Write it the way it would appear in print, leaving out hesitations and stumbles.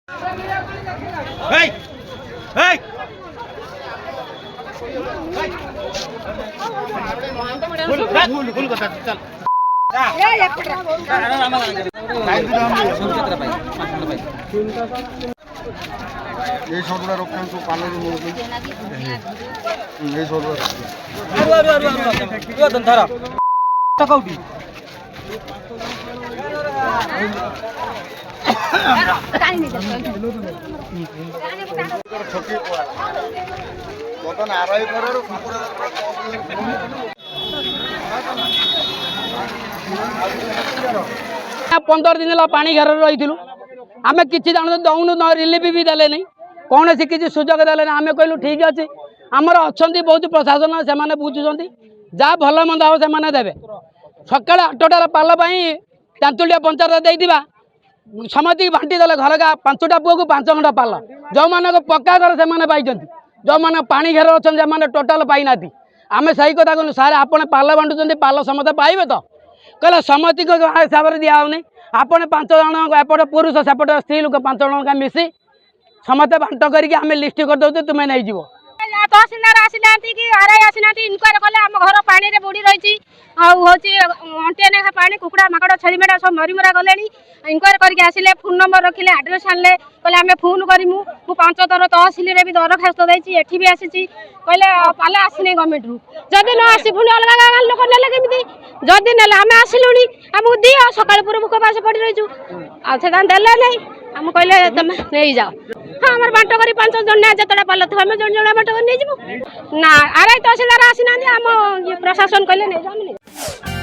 Hey! Hey! ফুল কথা চল এই সরবরা রক্ষাংশ পালের মুরগি এই সরবরা ধর টাকাউটি বর্তমান আড়াই করার 15 दिन है पानी घर रही आम कि दौनु न रिलीफ भी देले नहीं कौन सी किसी सुजोग देले आम कहलु ठीक अच्छे आमर अच्छा बहुत प्रशासन से बुझुंट जहाँ भल मंद हम से देवे सका 8टार पाल तेंतुलिया पंचायत देता समति बांटी देले घर का 5टा पुआ को 5 घंटा पाल जो मान पक्का घर से पाई जो मैंने पानी घेर अच्छा टोटाल पाई ना आम सही कथा कहलु सारे आप पाल बांटुं पाल समस्त पाइबे तो कहले समति को हिसाब से दिहनी आपण 5 जन एपटे पुरुष सेपटे स्त्री लोक 5 जन का मिसी समस्ते बांट करके लिस्ट करदे तुम्हें नहीं जीव तहसीलदार आसीना कि आरआई आसीना इनक्वारी कले आम घर पानी रे बुड़ी रही हूँ अंटे नेखा पानी कुकुड़ा माकड़ छेली मेढ़ा सब मरीमुरा गले इनक्वारी करके आसिले फोन नंबर रखिले आड्रेस आनले कहले आम फोन करूँ मु 5 थर तहसील भी दरखास्त देती एठी भी आसी कहले पाले आसने गवर्नमेंट रु जदि न आसी पुणी अलग गाँव लोक नेले केमी जदि नेले आम आसिलुणी आमको दियो सकाल पूर्व भूकपास पड़ रही आसे देले नहीं आम कहले तुम नहीं जाओ हाँ आम बांट कर 5 जन जितना पाल थो आम जन जन बांट कर नहीं ना आरआई तहसीलदार आसीना आम प्रशासन कहले नहीं जाओ